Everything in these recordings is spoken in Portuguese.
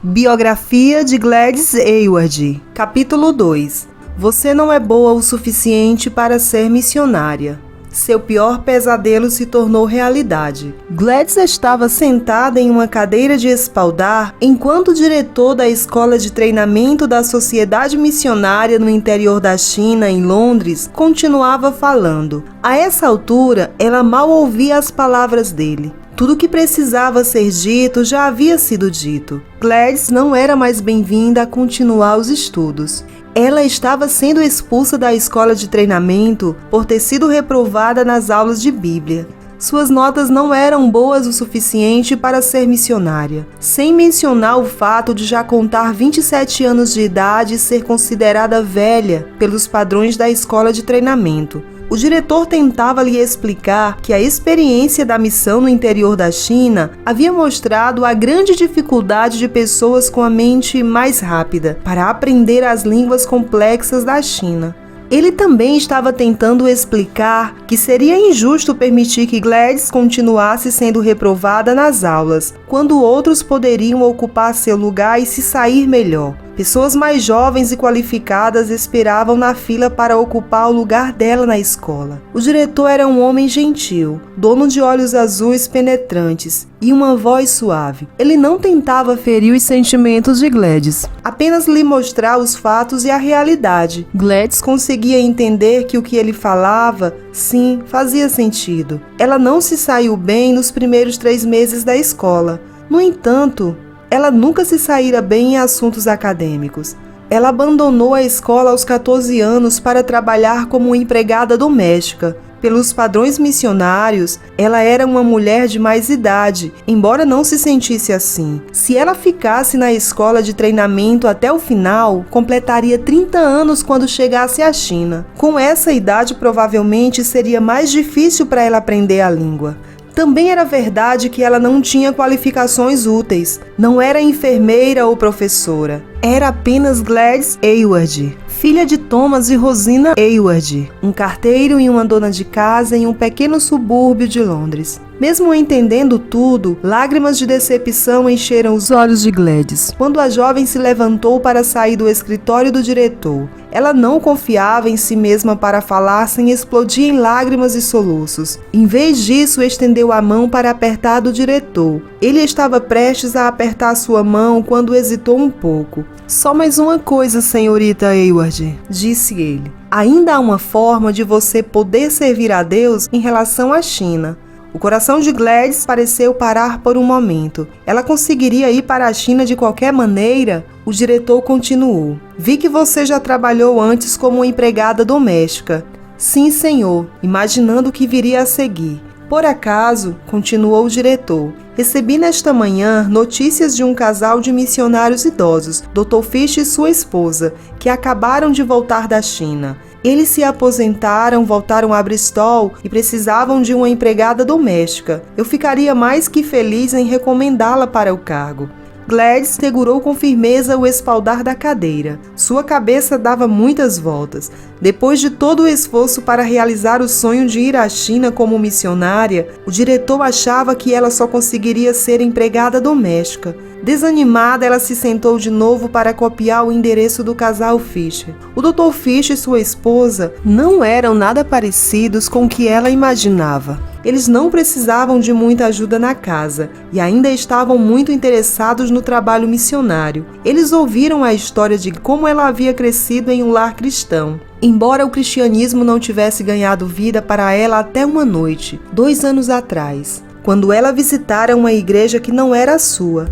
Biografia de Gladys Aylward, capítulo 2. Você não é boa o suficiente para ser missionária. Seu pior pesadelo se tornou realidade. Gladys estava sentada em uma cadeira de espaldar enquanto o diretor da escola de treinamento da Sociedade Missionária no interior da China, em Londres, continuava falando. A essa altura, ela mal ouvia as palavras dele. Tudo o que precisava ser dito já havia sido dito. Gladys não era mais bem-vinda a continuar os estudos. Ela estava sendo expulsa da escola de treinamento por ter sido reprovada nas aulas de Bíblia. Suas notas não eram boas o suficiente para ser missionária, sem mencionar o fato de já contar 27 anos de idade e ser considerada velha pelos padrões da escola de treinamento. O diretor tentava lhe explicar que a experiência da missão no interior da China havia mostrado a grande dificuldade de pessoas com a mente mais rápida para aprender as línguas complexas da China. Ele também estava tentando explicar que seria injusto permitir que Gladys continuasse sendo reprovada nas aulas, quando outros poderiam ocupar seu lugar e se sair melhor. Pessoas mais jovens e qualificadas esperavam na fila para ocupar o lugar dela na escola. O diretor era um homem gentil, dono de olhos azuis penetrantes e uma voz suave. Ele não tentava ferir os sentimentos de Gladys, apenas lhe mostrar os fatos e a realidade. Gladys conseguia entender que o que ele falava, sim, fazia sentido. Ela não se saiu bem nos primeiros 3 meses da escola. No entanto, ela nunca se saíra bem em assuntos acadêmicos. Ela abandonou a escola aos 14 anos para trabalhar como empregada doméstica. Pelos padrões missionários, ela era uma mulher de mais idade, embora não se sentisse assim. Se ela ficasse na escola de treinamento até o final, completaria 30 anos quando chegasse à China. Com essa idade, provavelmente seria mais difícil para ela aprender a língua. Também era verdade que ela não tinha qualificações úteis, não era enfermeira ou professora. Era apenas Gladys Aylward, filha de Thomas e Rosina Aylward, um carteiro e uma dona de casa em um pequeno subúrbio de Londres. Mesmo entendendo tudo, lágrimas de decepção encheram os olhos de Gladys quando a jovem se levantou para sair do escritório do diretor. Ela não confiava em si mesma para falar sem explodir em lágrimas e soluços. Em vez disso, estendeu a mão para apertar do diretor. Ele estava prestes a apertar sua mão quando hesitou um pouco. Só mais uma coisa, senhorita Aylward, disse ele. Ainda há uma forma de você poder servir a Deus em relação à China. O coração de Gladys pareceu parar por um momento. Ela conseguiria ir para a China de qualquer maneira? O diretor continuou. Vi que você já trabalhou antes como empregada doméstica. Sim, senhor, imaginando o que viria a seguir. Por acaso, continuou o diretor, recebi nesta manhã notícias de um casal de missionários idosos, Dr. Fish e sua esposa, que acabaram de voltar da China. Eles se aposentaram, voltaram a Bristol e precisavam de uma empregada doméstica. Eu ficaria mais que feliz em recomendá-la para o cargo. Gladys segurou com firmeza o espaldar da cadeira. Sua cabeça dava muitas voltas. Depois de todo o esforço para realizar o sonho de ir à China como missionária, o diretor achava que ela só conseguiria ser empregada doméstica. Desanimada, ela se sentou de novo para copiar o endereço do casal Fisher. O Dr. Fisher e sua esposa não eram nada parecidos com o que ela imaginava. Eles não precisavam de muita ajuda na casa e ainda estavam muito interessados no trabalho missionário. Eles ouviram a história de como ela havia crescido em um lar cristão. Embora o cristianismo não tivesse ganhado vida para ela até uma noite, 2 anos atrás, quando ela visitara uma igreja que não era a sua.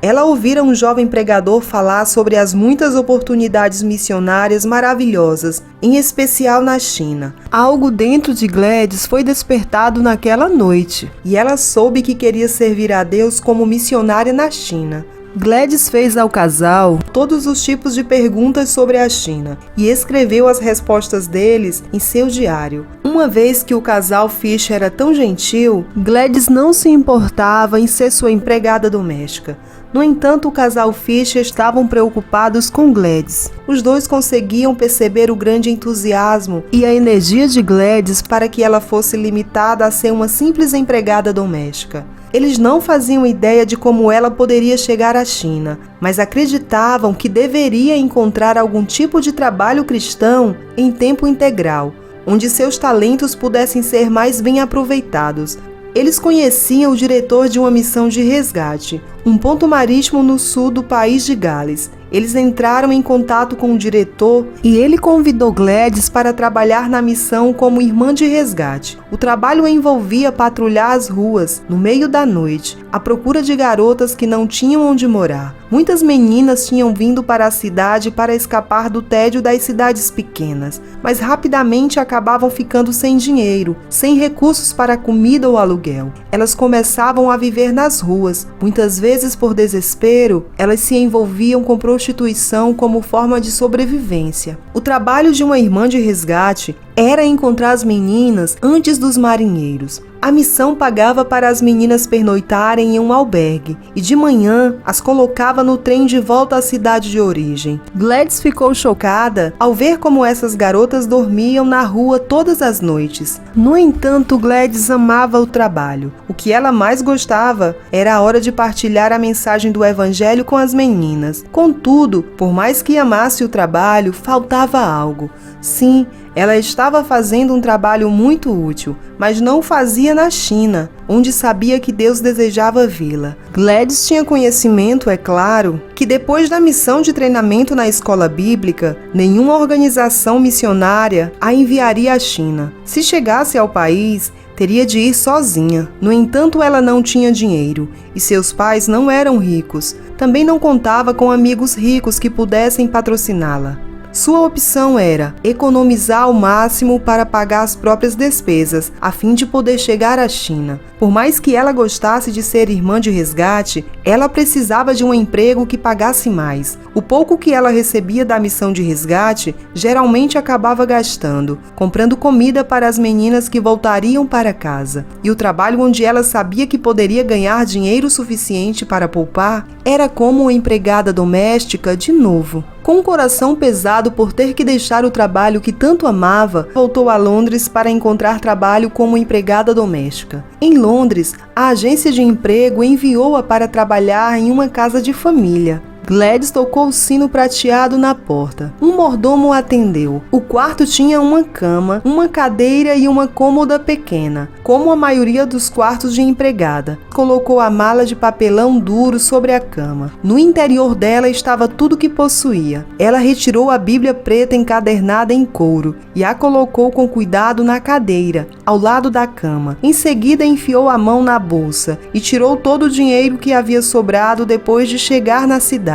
Ela ouvira um jovem pregador falar sobre as muitas oportunidades missionárias maravilhosas, em especial na China. Algo dentro de Gladys foi despertado naquela noite, e ela soube que queria servir a Deus como missionária na China. Gladys fez ao casal todos os tipos de perguntas sobre a China e escreveu as respostas deles em seu diário. Uma vez que o casal Fisher era tão gentil, Gladys não se importava em ser sua empregada doméstica. No entanto, o casal Fisher estavam preocupados com Gladys. Os dois conseguiam perceber o grande entusiasmo e a energia de Gladys para que ela fosse limitada a ser uma simples empregada doméstica. Eles não faziam ideia de como ela poderia chegar à China, mas acreditavam que deveria encontrar algum tipo de trabalho cristão em tempo integral, onde seus talentos pudessem ser mais bem aproveitados. Eles conheciam o diretor de uma missão de resgate, um ponto marítimo no sul do país de Gales. Eles entraram em contato com o diretor e ele convidou Gladys para trabalhar na missão como irmã de resgate. O trabalho envolvia patrulhar as ruas, no meio da noite, à procura de garotas que não tinham onde morar. Muitas meninas tinham vindo para a cidade para escapar do tédio das cidades pequenas, mas rapidamente acabavam ficando sem dinheiro, sem recursos para comida ou aluguel. Elas começavam a viver nas ruas. Muitas vezes, por desespero, elas se envolviam com prostituição como forma de sobrevivência. O trabalho de uma irmã de resgate era encontrar as meninas antes dos marinheiros. A missão pagava para as meninas pernoitarem em um albergue e de manhã as colocava no trem de volta à cidade de origem. Gladys ficou chocada ao ver como essas garotas dormiam na rua todas as noites. No entanto, Gladys amava o trabalho. O que ela mais gostava era a hora de partilhar a mensagem do evangelho com as meninas. Contudo, por mais que amasse o trabalho, faltava algo. Sim, ela estava fazendo um trabalho muito útil, mas não o fazia na China, onde sabia que Deus desejava vê-la. Gladys tinha conhecimento, é claro, que depois da missão de treinamento na escola bíblica, nenhuma organização missionária a enviaria à China. Se chegasse ao país, teria de ir sozinha. No entanto, ela não tinha dinheiro e seus pais não eram ricos. Também não contava com amigos ricos que pudessem patrociná-la. Sua opção era economizar ao máximo para pagar as próprias despesas, a fim de poder chegar à China. Por mais que ela gostasse de ser irmã de resgate, ela precisava de um emprego que pagasse mais. O pouco que ela recebia da missão de resgate geralmente acabava gastando, comprando comida para as meninas que voltariam para casa. E o trabalho onde ela sabia que poderia ganhar dinheiro suficiente para poupar era como uma empregada doméstica de novo. Com o coração pesado por ter que deixar o trabalho que tanto amava, voltou a Londres para encontrar trabalho como empregada doméstica. Em Londres, a agência de emprego enviou-a para trabalhar em uma casa de família. Gladys tocou o sino prateado na porta. Um mordomo atendeu. O quarto tinha uma cama, uma cadeira e uma cômoda pequena, como a maioria dos quartos de empregada. Colocou a mala de papelão duro sobre a cama. No interior dela estava tudo que possuía. Ela retirou a Bíblia preta encadernada em couro e a colocou com cuidado na cadeira, ao lado da cama. Em seguida, enfiou a mão na bolsa e tirou todo o dinheiro que havia sobrado depois de chegar na cidade.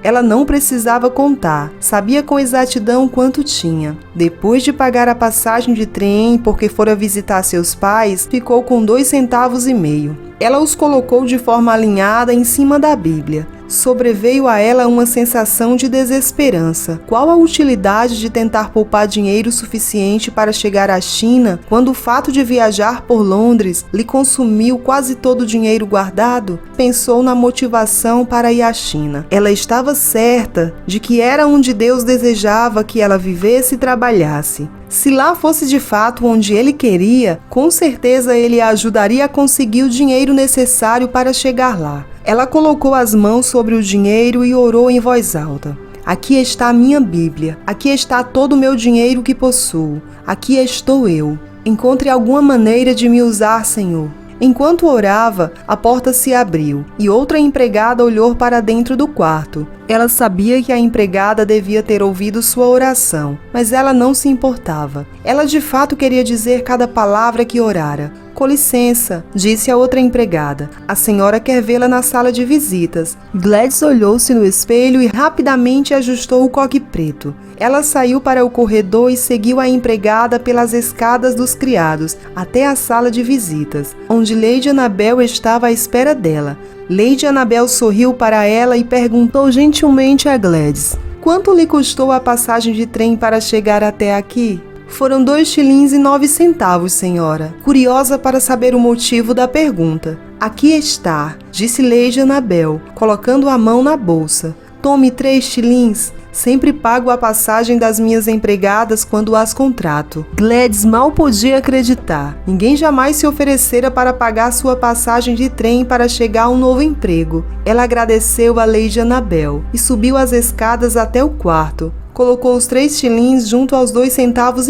Ela não precisava contar, sabia com exatidão quanto tinha. Depois de pagar a passagem de trem porque fora visitar seus pais, ficou com 2,5 centavos. Ela os colocou de forma alinhada em cima da Bíblia. Sobreveio a ela uma sensação de desesperança. Qual a utilidade de tentar poupar dinheiro suficiente para chegar à China, quando o fato de viajar por Londres lhe consumiu quase todo o dinheiro guardado? Pensou na motivação para ir à China. Ela estava certa de que era onde Deus desejava que ela vivesse e trabalhasse. Se lá fosse de fato onde ele queria, com certeza ele a ajudaria a conseguir o dinheiro necessário para chegar lá. Ela colocou as mãos sobre o dinheiro e orou em voz alta. Aqui está a minha Bíblia, aqui está todo o meu dinheiro que possuo, aqui estou eu. Encontre alguma maneira de me usar, Senhor. Enquanto orava, a porta se abriu e outra empregada olhou para dentro do quarto. Ela sabia que a empregada devia ter ouvido sua oração, mas ela não se importava. Ela de fato queria dizer cada palavra que orara. Com licença, disse a outra empregada. A senhora quer vê-la na sala de visitas. Gladys olhou-se no espelho e rapidamente ajustou o coque preto. Ela saiu para o corredor e seguiu a empregada pelas escadas dos criados até a sala de visitas, onde Lady Annabel estava à espera dela. Lady Annabel sorriu para ela e perguntou gentilmente a Gladys: quanto lhe custou a passagem de trem para chegar até aqui? Foram 2,9 shillings, senhora. Curiosa para saber o motivo da pergunta. Aqui está, disse Lady Annabel, colocando a mão na bolsa. Tome 3 shillings. Sempre pago a passagem das minhas empregadas quando as contrato. Gladys mal podia acreditar. Ninguém jamais se oferecera para pagar sua passagem de trem para chegar a um novo emprego. Ela agradeceu a Lady Annabel e subiu as escadas até o quarto. Colocou os 3 shillings junto aos 2,5 centavos.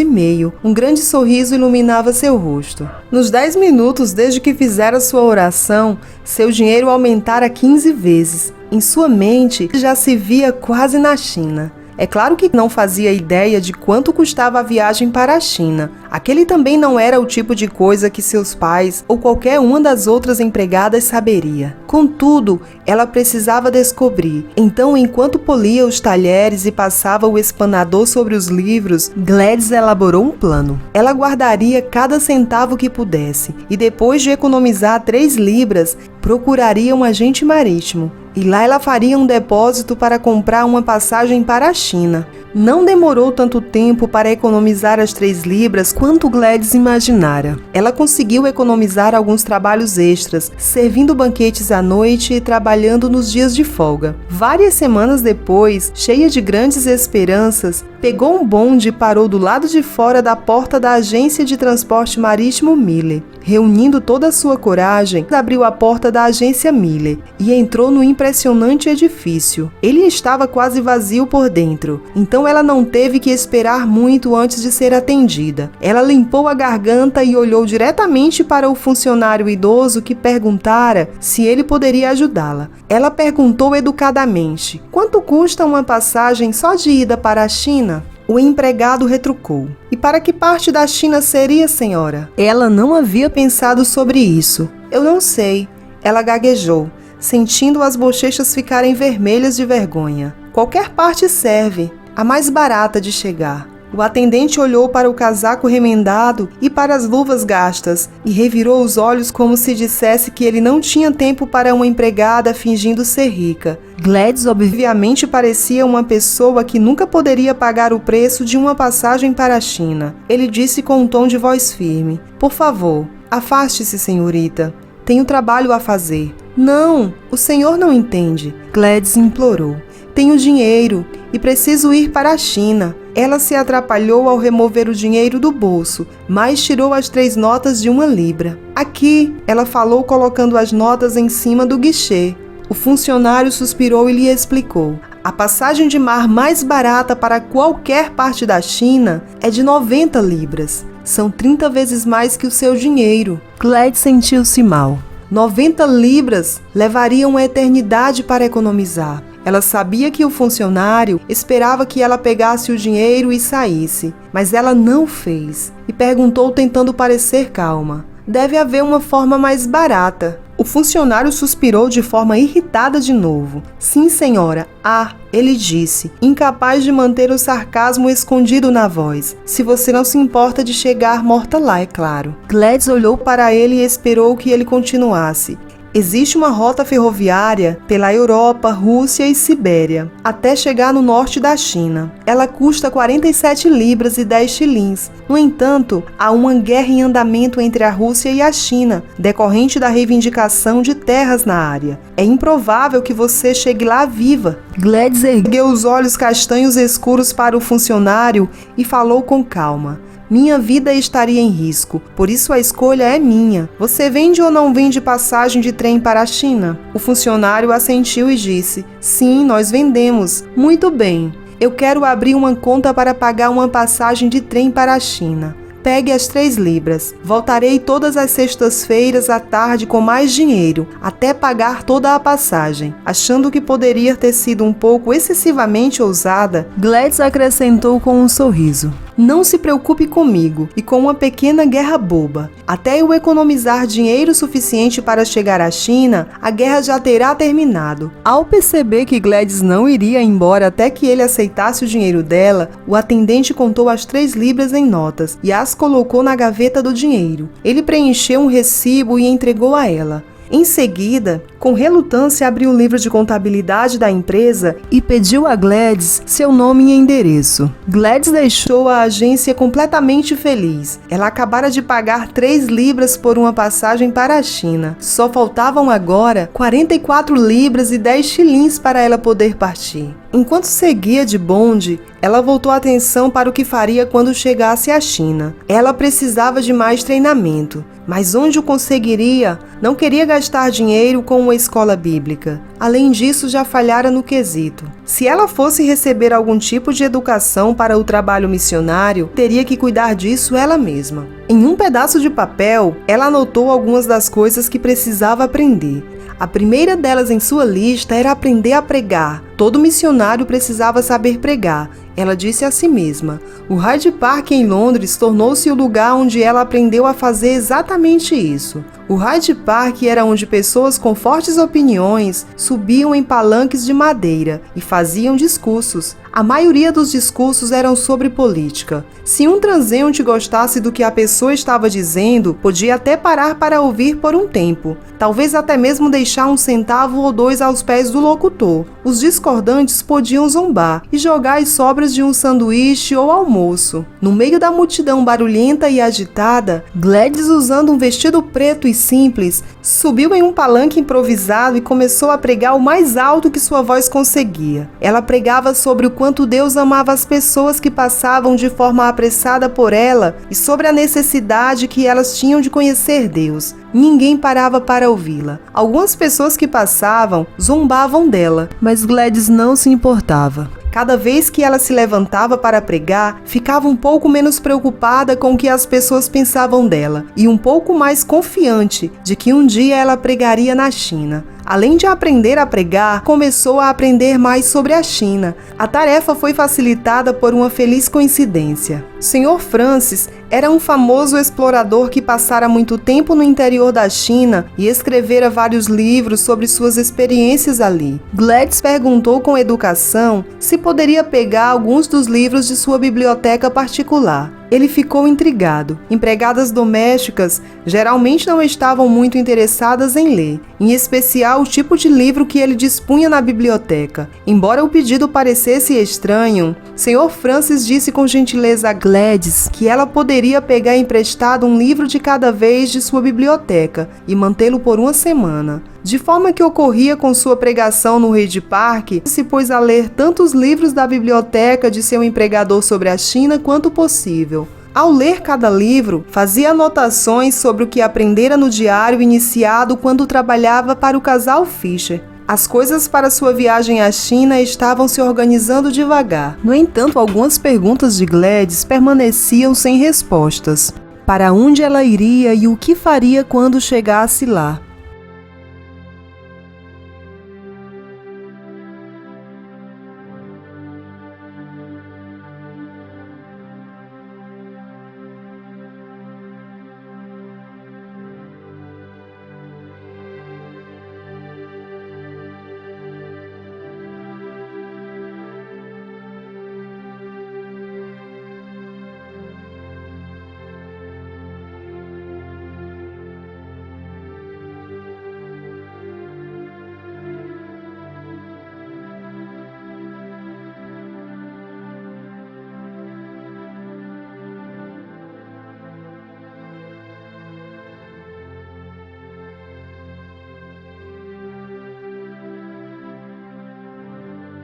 Um grande sorriso iluminava seu rosto. Nos 10 minutos desde que fizera sua oração, seu dinheiro aumentara 15 vezes. Em sua mente, já se via quase na China. É claro que não fazia ideia de quanto custava a viagem para a China. Aquele também não era o tipo de coisa que seus pais ou qualquer uma das outras empregadas saberia. Contudo, ela precisava descobrir. Então, enquanto polia os talheres e passava o espanador sobre os livros, Gladys elaborou um plano. Ela guardaria cada centavo que pudesse e depois de economizar 3 libras, procuraria um agente marítimo. E lá ela faria um depósito para comprar uma passagem para a China. Não demorou tanto tempo para economizar as 3 libras quanto Gladys imaginara. Ela conseguiu economizar alguns trabalhos extras, servindo banquetes à noite e trabalhando nos dias de folga. Várias semanas depois, cheia de grandes esperanças, pegou um bonde e parou do lado de fora da porta da agência de transporte marítimo Miller. Reunindo toda a sua coragem, abriu a porta da agência Miller e entrou no impressionante edifício. Ele estava quase vazio por dentro, então ela não teve que esperar muito antes de ser atendida. Ela limpou a garganta e olhou diretamente para o funcionário idoso que perguntara se ele poderia ajudá-la. Ela perguntou educadamente: "Quanto custa uma passagem só de ida para a China?" O empregado retrucou: "E para que parte da China seria, senhora?" Ela não havia pensado sobre isso. "Eu não sei." Ela gaguejou, sentindo as bochechas ficarem vermelhas de vergonha. "Qualquer parte serve, a mais barata de chegar." O atendente olhou para o casaco remendado e para as luvas gastas e revirou os olhos como se dissesse que ele não tinha tempo para uma empregada fingindo ser rica. Gladys obviamente parecia uma pessoa que nunca poderia pagar o preço de uma passagem para a China. Ele disse com um tom de voz firme: "Por favor, afaste-se, senhorita. Tenho trabalho a fazer." "Não, o senhor não entende." Gladys implorou. "Tenho dinheiro e preciso ir para a China." Ela se atrapalhou ao remover o dinheiro do bolso, mas tirou as 3 notas de 1 libra. "Aqui," ela falou, colocando as notas em cima do guichê. O funcionário suspirou e lhe explicou: "A passagem de mar mais barata para qualquer parte da China é de 90 libras. São 30 vezes mais que o seu dinheiro." Gladys sentiu-se mal. 90 libras levaria uma eternidade para economizar. Ela sabia que o funcionário esperava que ela pegasse o dinheiro e saísse, mas ela não fez e perguntou tentando parecer calma: "Deve haver uma forma mais barata." O funcionário suspirou de forma irritada de novo. "Sim, senhora, há," ele disse, incapaz de manter o sarcasmo escondido na voz. "Se você não se importa de chegar morta lá, é claro." Gladys olhou para ele e esperou que ele continuasse. Existe uma rota ferroviária pela Europa, Rússia e Sibéria, até chegar no norte da China. Ela custa 47 libras e 10 shillings. No entanto, há uma guerra em andamento entre a Rússia e a China, decorrente da reivindicação de terras na área. É improvável que você chegue lá viva. Gladys ergueu os olhos castanhos escuros para o funcionário e falou com calma: "Minha vida estaria em risco, por isso a escolha é minha. Você vende ou não vende passagem de trem para a China?" O funcionário assentiu e disse: "Sim, nós vendemos." "Muito bem. Eu quero abrir uma conta para pagar uma passagem de trem para a China. Pegue as 3 libras. Voltarei todas as sextas-feiras à tarde com mais dinheiro, até pagar toda a passagem." Achando que poderia ter sido um pouco excessivamente ousada, Gladys acrescentou com um sorriso: "Não se preocupe comigo e com uma pequena guerra boba. Até eu economizar dinheiro suficiente para chegar à China, a guerra já terá terminado." Ao perceber que Gladys não iria embora até que ele aceitasse o dinheiro dela, o atendente contou as 3 libras em notas e as colocou na gaveta do dinheiro. Ele preencheu um recibo e entregou a ela. Em seguida, com relutância abriu o livro de contabilidade da empresa e pediu a Gladys seu nome e endereço. Gladys deixou a agência completamente feliz. Ela acabara de pagar 3 libras por uma passagem para a China. Só faltavam agora 44 libras e 10 shillings para ela poder partir. Enquanto seguia de bonde, ela voltou a atenção para o que faria quando chegasse à China. Ela precisava de mais treinamento, mas onde o conseguiria? Não queria gastar dinheiro com uma escola bíblica. Além disso, já falhara no quesito. Se ela fosse receber algum tipo de educação para o trabalho missionário, teria que cuidar disso ela mesma. Em um pedaço de papel, ela anotou algumas das coisas que precisava aprender. A primeira delas em sua lista era aprender a pregar. Todo missionário precisava saber pregar. Ela disse a si mesma. O Hyde Park em Londres tornou-se o lugar onde ela aprendeu a fazer exatamente isso. O Hyde Park era onde pessoas com fortes opiniões subiam em palanques de madeira e faziam discursos. A maioria dos discursos eram sobre política. Se um transeunte gostasse do que a pessoa estava dizendo, podia até parar para ouvir por um tempo. Talvez até mesmo deixar 1 centavo ou 2 aos pés do locutor. Os discordantes podiam zombar e jogar as sobras de um sanduíche ou almoço. No meio da multidão barulhenta e agitada, Gladys, usando um vestido preto e simples, subiu em um palanque improvisado e começou a pregar o mais alto que sua voz conseguia. Ela pregava sobre o quanto Deus amava as pessoas que passavam de forma apressada por ela e sobre a necessidade que elas tinham de conhecer Deus. Ninguém parava para ouvi-la. Algumas pessoas que passavam zombavam dela, mas Gladys não se importava. Cada vez que ela se levantava para pregar, ficava um pouco menos preocupada com o que as pessoas pensavam dela e um pouco mais confiante de que um dia ela pregaria na China. Além de aprender a pregar, começou a aprender mais sobre a China. A tarefa foi facilitada por uma feliz coincidência. Sr. Francis era um famoso explorador que passara muito tempo no interior da China e escrevera vários livros sobre suas experiências ali. Gladys perguntou com educação se poderia pegar alguns dos livros de sua biblioteca particular. Ele ficou intrigado. Empregadas domésticas geralmente não estavam muito interessadas em ler, em especial o tipo de livro que ele dispunha na biblioteca. Embora o pedido parecesse estranho, Sr. Francis disse com gentileza a Gladys que ela poderia pegar emprestado um livro de cada vez de sua biblioteca e mantê-lo por 1 semana. De forma que ocorria com sua pregação no Hyde Park, se pôs a ler tantos livros da biblioteca de seu empregador sobre a China quanto possível. Ao ler cada livro, fazia anotações sobre o que aprendera no diário iniciado quando trabalhava para o casal Fisher. As coisas para sua viagem à China estavam se organizando devagar. No entanto, algumas perguntas de Gladys permaneciam sem respostas. Para onde ela iria e o que faria quando chegasse lá?